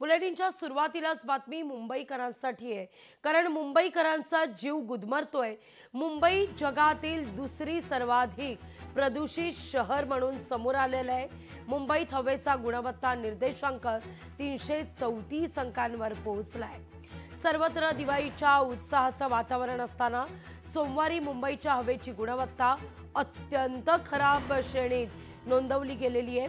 बुलेटिनच्या सुरुवातीलाच बातमी मुंबईकरांसाठी आहे, कारण मुंबईकरांचा जीव गुदमरतोय। मुंबई जगातील दुसरी सर्वाधिक प्रदूषित शहर म्हणून समोर आलेलं आहे। मुंबईत हवेचा गुणवत्ता निर्देशांक 334 अंकांवर पोहोचलाय। सर्वत्र दिवाळीच्या उत्साहाचं वातावरण असताना सोमवारी मुंबईच्या हवेची गुणवत्ता अत्यंत खराब श्रेणीत नोंदवली गेलेली आहे।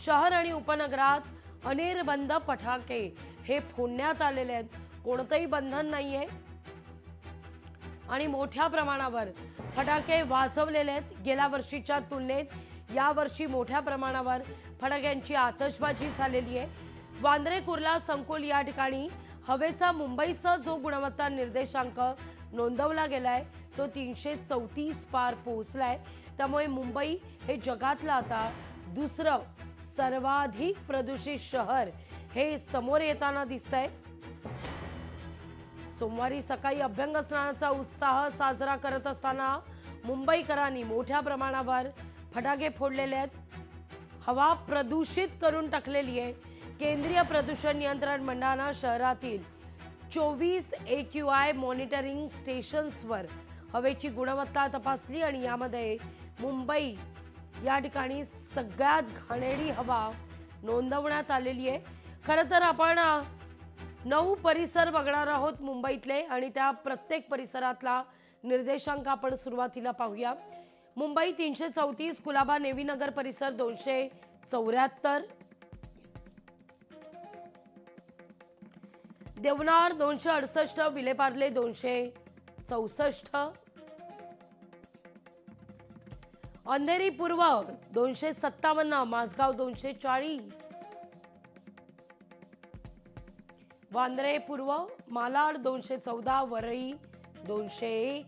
शहर आणि उपनगरात अनिर्बंध पटाके हे फोडण्यात आलेले आहेत, कोणतेही बंधन नाहीये आणि मोठ्या प्रमाणावर फटाके वाजवलेले आहेत। गेल्या वर्षीच्या तुलनेत यावर्षी मोठ्या प्रमाणावर फटाक्यांची आतषबाजी झालेली आहे। वांद्रे कुर्ला संकुल या ठिकाणी हवेचा मुंबईचा जो गुणवत्ता निर्देशांक नोंदवला गेलाय तो 334 पार पोहोचलाय। त्यामुळे मुंबई हे जगातलं आता दुसरं सर्वाधिक प्रदूषित शहर हे समोर येताना दिसतंय। सोमवारी सकाळी अभ्यंग स्नानाचा उत्साह साजरा करत असताना मुंबईकरांनी मोठ्या प्रमाणावर फटाके फोडलेले आहेत। हवा प्रदूषित करून टाकलेली आहे। केंद्रीय प्रदूषण नियंत्रण मंडळाने शहरातील 24 AQI मॉनिटरिंग स्टेशन्सवर हवेची गुणवत्ता तपासली आणि यामध्ये मुंबई या ठिकाणी सगळ्यात घाणेरडी हवा नोंदवण्यात आलेली आहे। खरं तर आपण 9 परिसर बघणार आहोत मुंबईतले आणि त्या प्रत्येक परिसरातला निर्देशांक आपण सुरुवातीला पाहूया। मुंबई 334, कुलाबा नेवीनगर परिसर 274, देवनार 268, विलेपार्ले 264, अंधेरी पूर्व 257, माझगाव 240, वांद्रे पूर्व, मालाड 214, वरळी 201,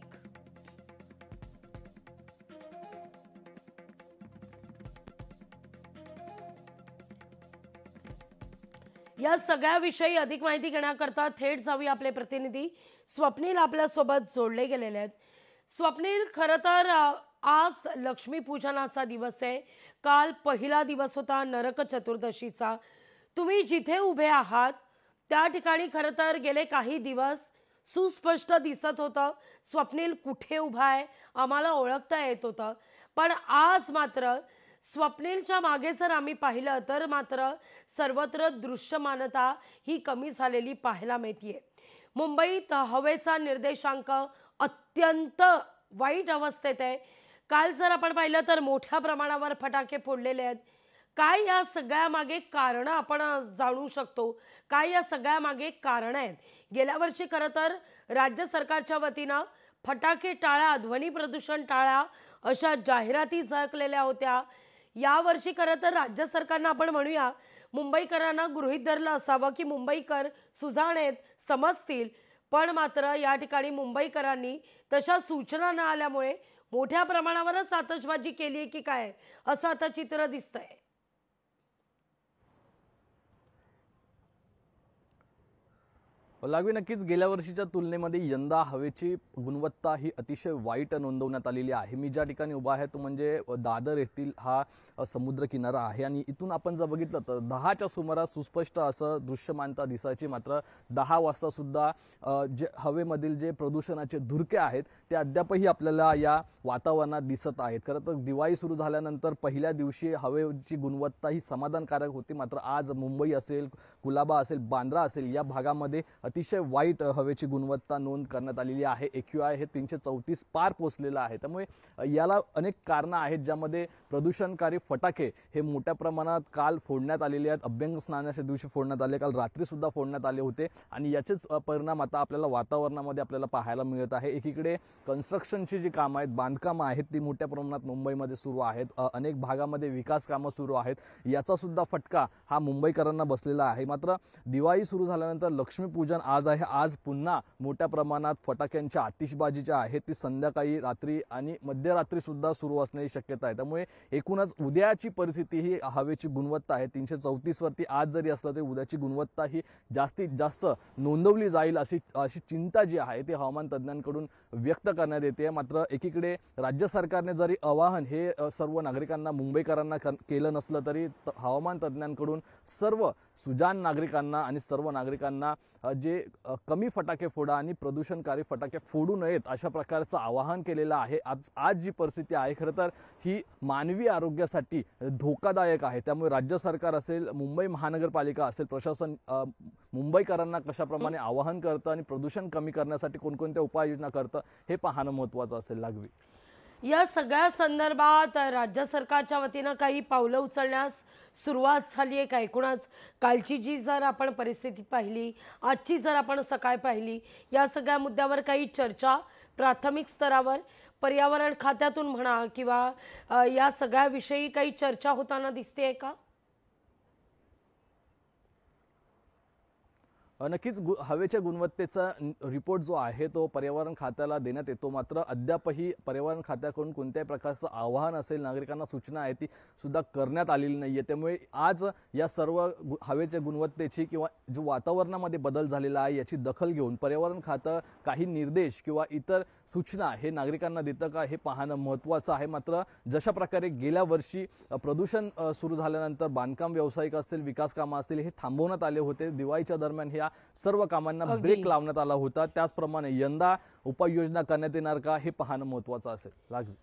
या सगळ्याविषयी अधिक माहिती घेण्याकरता थेट जाऊया आपले प्रतिनिधी स्वप्नील आपल्या सोबत जोडले गेलेले आहेत। स्वप्नील, खरं तर आज लक्ष्मीपूजनाचा दिवस आहे। काल पहिला दिवस होता नरक चतुर्दशीचा। तुम्ही जिथे उभे आहात त्या ठिकाणी खरं तर गेले काही दिवस सुस्पष्ट दिसत होतं स्वप्नील कुठे उभा आहे, आम्हाला ओळखता येत होतं। पण आज मात्र स्वप्नीलच्या मागे जर आम्ही पाहिलं तर मात्र सर्वत्र दृश्यमानता ही कमी झालेली पाहायला मिळते। मुंबईत हवेचा निर्देशांक अत्यंत वाईट अवस्थेत आहे। काल जर आपण पाहिलं तर मोठ्या प्रमाणावर फटाके फोडलेले आहेत। काय या सगळ्या मागे कारण आपण जाणू शकतो? काय या सगळ्या मागे कारण आहेत? गेल्या वर्षी खरं तर राज्य सरकारच्या वतीनं फटाके टाळा, ध्वनी प्रदूषण टाळा अशा जाहिराती झळकलेल्या होत्या। या वर्षी खरं तर राज्य सरकारनं आपण म्हणूया मुंबईकरांना गृहीत धरलं असावं की मुंबईकर सुजाणेत, समजतील, पण मात्र या ठिकाणी मुंबईकरांनी तशा सूचना न आल्यामुळे मोठ्या प्रमाणावरच आतषबाजी केली की काय असं आता चित्र दिसतंय। लागवी नक्कीच गेल्या वर्षीच्या तुलनेमध्ये यंदा हवेची गुणवत्ता ही अतिशय वाईट नोंदवण्यात आलेली आहे। मी ज्या ठिकाणी उभा आहे तो म्हणजे दादर येथील हा समुद्र किनारा आहे आणि इथून आपण जर बघितलं तर 10च्या सुमारास सुस्पष्ट असं दृश्यमानता दिसायची, मात्र 10 वाजता सुद्धा जे हवेमधील जे प्रदूषणाचे धुरके आहेत ते अद्यापही आपल्याला या वातावरणात दिसत आहेत। खरं तर दिवाळी सुरू झाल्यानंतर पहिल्या दिवशी हवेची गुणवत्ता ही समाधानकारक होती, मात्र आज मुंबई असेल, कुलाबा असेल, बांद्रा असेल या भागामध्ये अतिशय वाईट हवेची गुणवत्ता नोंद करण्यात आलेली आहे। AQI हे 334 पार पोहोचलेलं आहे। त्यामुळे याला अनेक कारणं आहेत, ज्यामध्ये प्रदूषणकारी फटाके हे मोठ्या प्रमाणात काल फोडण्यात आलेले आहेत। अभ्यंग स्नानाच्या दिवशी फोडण्यात आले, काल रात्री सुद्धा फोडण्यात आले होते आणि याचेच परिणाम आता आपल्याला वातावरणामध्ये आपल्याला पाहायला मिळत आहे। एकीकडे कन्स्ट्रक्शनची जी कामं आहेत, बांधकामं आहेत ती मोठ्या प्रमाणात मुंबईमध्ये सुरू आहेत। अनेक भागामध्ये विकास कामं सुरू आहेत, याचा सुद्धा फटका हा मुंबईकरांना बसलेला आहे। मात्र दिवाळी सुरू झाल्यानंतर लक्ष्मीपूजन आज आहे। आज पुन्हा मोठ्या प्रमाणात फटाक्यांच्या आतिषबाजीच्या आहेत ती संध्याकाळी, रात्री आणि मध्यरात्री सुद्धा सुरू असण्याची शक्यता आहे। त्यामुळे एकूणच उद्याची परिस्थिती ही हवेची गुणवत्ता आहे 334 वरती आज जरी असलं तरी उद्याची गुणवत्ता ही जास्तीत जास्त नोंदवली जाईल अशी चिंता जी आहे ती हवामान तज्ञांकडून व्यक्त करण्यात येते। मात्र एकीकडे राज्य सरकारने जरी आवाहन हे सर्व नागरिकांना, मुंबईकरांना केलं नसलं तरी हवामान तज्ञांकडून सर्व सुजाण नागरिकांना आणि सर्व नागरिकांना जे कमी फटाके फोडा आणि प्रदूषणकारी फटाके फोडू नयेत अशा प्रकारचं आवाहन केलेलं आहे। आज जी परिस्थिती आहे खरं तर ही मानवी आरोग्यासाठी धोकादायक आहे। त्यामुळे राज्य सरकार असेल, मुंबई महानगरपालिका असेल, प्रशासन मुंबईकरांना कशाप्रमाणे आवाहन करतं आणि प्रदूषण कमी करण्यासाठी कोणकोणत्या उपाययोजना करतं हे पाहणं महत्त्वाचं असेल। लागवी या सगळ्या संदर्भात राज्य सरकारच्या वतीनं काही पावलं उचलण्यास सुरुवात झाली आहे का? एकूणच कालची जी जर आपण परिस्थिती पाहिली, आजची जर आपण सकाळ पाहिली, या सगळ्या मुद्द्यावर काही चर्चा प्राथमिक स्तरावर पर्यावरण खात्यातून म्हणा किंवा या सगळ्याविषयी काही चर्चा होताना दिसते का? नक्कीच हवेच्या गुणवत्तेचा रिपोर्ट जो आहे तो पर्यावरण खात्याला देण्यात येतो, मात्र अद्यापही पर्यावरण खात्याकडून कोणत्याही प्रकारचं आवाहन असेल, नागरिकांना सूचना आहे ती सुद्धा करण्यात आलेली नाहीये। त्यामुळे आज या सर्व हवेच्या गुणवत्तेची किंवा जो वातावरणामध्ये बदल झालेला आहे याची दखल घेऊन पर्यावरण खातं काही निर्देश किंवा इतर सूचना हे नागरिकांना देतं का हे पाहणं महत्त्वाचं आहे। मात्र जशा प्रकारे गेल्या वर्षी प्रदूषण सुरू झाल्यानंतर बांधकाम व्यावसायिक असतील, विकास कामं असतील हे थांबवण्यात आले होते। दिवाळीच्या दरम्यान ह्या सर्व कामांना ब्रेक लावण्यात आला होता। त्याचप्रमाणे यंदा उपाययोजना करण्यात येणार का हे पाहणं महत्त्वाचं असेल। लागवी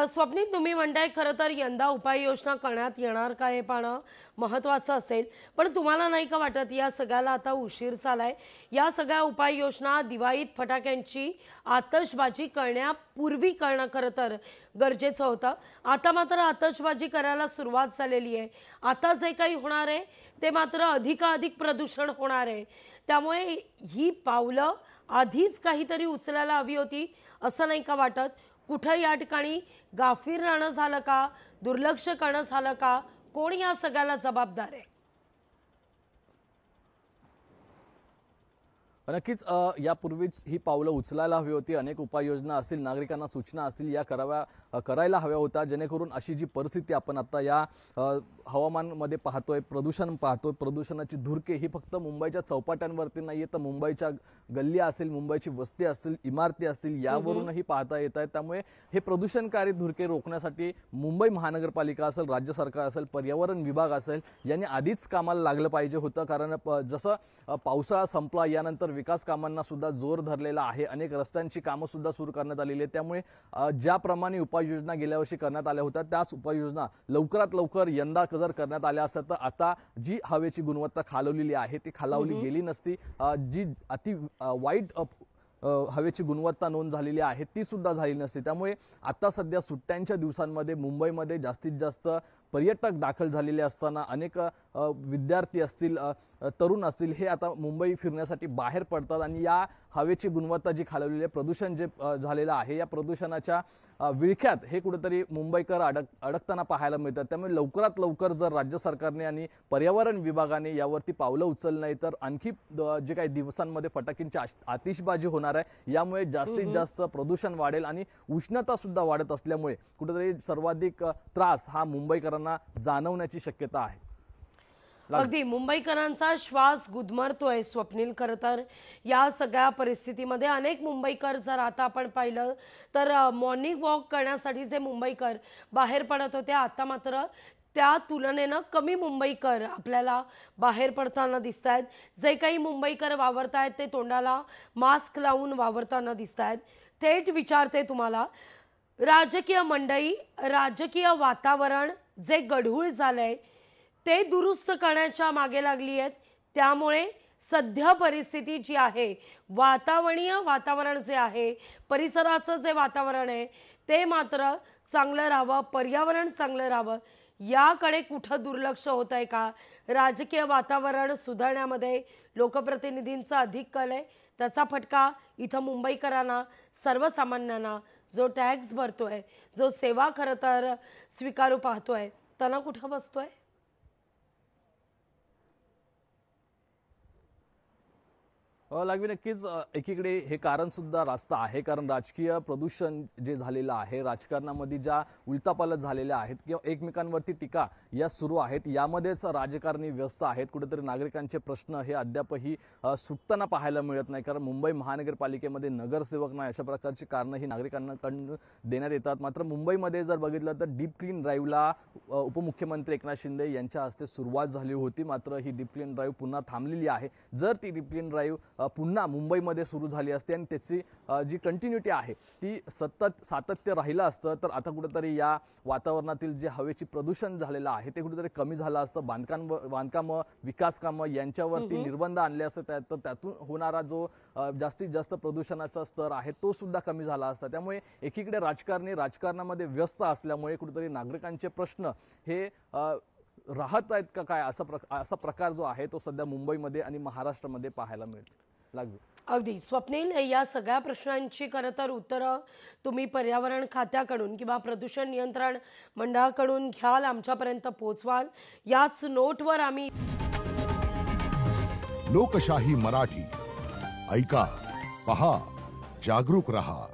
स्वप्नील, तुम्ही म्हणताय खरं तर यंदा उपाययोजना करण्यात येणार का हे पाहणं महत्त्वाचं असेल, पण तुम्हाला नाही का वाटत या सगळ्याला आता उशीर झालाय? या सगळ्या उपाययोजना दिवाळीत फटाक्यांची आतषबाजी करण्यापूर्वी करणं खरं तर गरजेचं होतं। आता मात्र आतषबाजी करायला सुरुवात झालेली आहे। आता जे काही होणार आहे ते मात्र अधिकाधिक प्रदूषण होणार आहे। त्यामुळे ही पावलं आधीच काहीतरी उचलायला हवी होती असं नाही का वाटत? कुठं या ठिकाणी गाफील राहणं झालं का, दुर्लक्ष करणं झालं का, कोण या सगळ्याला जबाबदार आहे? नक्कीच यापूर्वीच ही पावलं उचलायला हवी होती। अनेक उपाययोजना असतील, नागरिकांना सूचना असतील या करायला हव्या होत्या, जेणेकरून अशी जी परिस्थिती आपण आता या हवामानमध्ये पाहतोय, प्रदूषण पाहतोय, प्रदूषणाची धुरके ही फक्त मुंबईच्या चौपाट्यांवरती नाहीये तर मुंबईच्या गल्ली असेल, मुंबईची वस्ती असतील, इमारती असतील यावरूनही पाहता येत आहेत। त्यामुळे हे प्रदूषणकारी धुरके रोखण्यासाठी मुंबई महानगरपालिका असेल, राज्य सरकार असेल, पर्यावरण विभाग असेल यांनी आधीच कामाला लागलं पाहिजे होतं। कारण जसं पावसाळा संपला यानंतर विकास कामांना सुद्धा जोर धरलेला आहे। अनेक रस्त्यांची कामं सुद्धा सुरू करण्यात आलेली आहेत। त्यामुळे ज्याप्रमाणे उपाययोजना गेल्या वर्षी करण्यात आल्या होत्या त्याच उपाययोजना लवकरात लवकर यंदा जर करण्यात आल्या असत्या तर आता जी हवेची गुणवत्ता खालवलेली आहे ती खालावली गेली नसती। जी अति वाईट हवेची गुणवत्ता नोंद झालेली आहे ती सुद्धा झाली नसती। त्यामुळे आता सध्या सुट्ट्यांच्या दिवसांमध्ये मुंबईमध्ये जास्तीत जास्त पर्यटक दाखल झालेले असताना अनेक विद्यार्थी असतील, तरुण असतील हे आता मुंबई फिरण्यासाठी बाहेर पडतात आणि या हवेची गुणवत्ता जी खालवलेली आहे, प्रदूषण जे झालेलं आहे या प्रदूषणाच्या विळख्यात हे कुठेतरी मुंबईकर अडकताना पाहायला मिळतात। त्यामुळे लवकरात लवकर जर राज्य सरकारने आणि पर्यावरण विभागाने यावरती पावलं उचललं नाही तर आणखी जे काही दिवसांमध्ये फटाक्यांची आतिषबाजी होणार आहे, यामुळे जास्तीत जास्त प्रदूषण वाढेल आणि उष्णता सुद्धा वाढत असल्यामुळे कुठेतरी सर्वाधिक त्रास हा मुंबईकरांना जाणवण्याची शक्यता आहे। अगदी मुंबईकरांचा श्वास गुदमरतोय स्वप्नील। खरं तर या सगळ्या परिस्थितीमध्ये अनेक मुंबईकर जर आता आपण पाहिलं तर मॉर्निंग वॉक करण्यासाठी जे मुंबईकर बाहेर पडत होते आता मात्र त्या तुलनेनं कमी मुंबईकर आपल्याला बाहेर पडताना दिसत आहेत। जे काही मुंबईकर वावरत आहेत ते तोंडाला मास्क लावून वावरताना दिसत आहेत। थेट विचारते तुम्हाला, राजकीय मंडळी, राजकीय वातावरण जे गढूळ झालंय ते दुरुस्त करण्याच्या मागे लागली आहेत। त्यामुळे सध्या परिस्थिती जी आहे, वातावरणीय वातावरण जे आहे, परिसराचं जे वातावरण आहे ते मात्र चांगलं राहावं, पर्यावरण चांगलं राहावं याकडे कुठं दुर्लक्ष होत आहे का? राजकीय वातावरण सुधारण्यामध्ये लोकप्रतिनिधींचा अधिक कल आहे, त्याचा फटका इथं मुंबईकरांना, सर्वसामान्यांना, जो टॅक्स भरतोय, जो सेवा खरं तर स्वीकारू पाहतोय त्यांना कुठं बसतोय? लागवी नक्कीच एकीकडे हे कारण सुद्धा रास्त आहे, कारण राजकीय प्रदूषण जे झालेलं आहे, राजकारणामध्ये ज्या उलटापालट झालेल्या आहेत किंवा एकमेकांवरती टीका या सुरू आहेत, यामध्येच राजकारणी व्यस्त आहेत. कुठेतरी नागरिकांचे प्रश्न हे अद्यापही सुटताना पाहायला मिळत नाही, कारण मुंबई महानगरपालिकेमध्ये नगरसेवक नाही अशा प्रकारची कारणं ही नागरिकांकडून देण्यात येतात. मात्र मुंबईमध्ये जर बघितलं तर डीप क्लीन ड्राईव्हला उपमुख्यमंत्री एकनाथ शिंदे यांच्या हस्ते सुरुवात झाली होती. मात्र ही डीप क्लीन ड्राईव्ह पुन्हा थांबलेली आहे. जर ती डीप क्लीन ड्राईव्ह पुन्हा मुंबईमध्ये सुरू झाली असते आणि त्याची जी कंटिन्युटी आहे ती सातत्य राहिलं असतं, तर आता कुठेतरी या वातावरणातील जे हवेची प्रदूषण झालेलं आहे ते कुठेतरी कमी झालं असतं. बांधकामं विकास कामं यांच्यावरती निर्बंध आणले असते, तर त्यातून होणारा जो जास्तीत जास्त प्रदूषणाचा स्तर आहे तो सुद्धा कमी झाला असता. त्यामुळे एकीकडे राजकारणामध्ये व्यस्त असल्यामुळे कुठेतरी नागरिकांचे प्रश्न हे राहत आहेत का काय असा प्रकार जो आहे तो सध्या मुंबईमध्ये आणि महाराष्ट्रामध्ये पाहायला मिळतो. लागू अगदी स्वप्नील, या सगळ्या प्रश्नांची खरं तर उत्तरं तुम्ही पर्यावरण खात्याकडून किंवा प्रदूषण नियंत्रण मंडळाकडून घ्याल, आमच्यापर्यंत पोहोचवाल. याच नोटवर आम्ही लोकशाही मराठी ऐका, पहा, जागरूक रहा.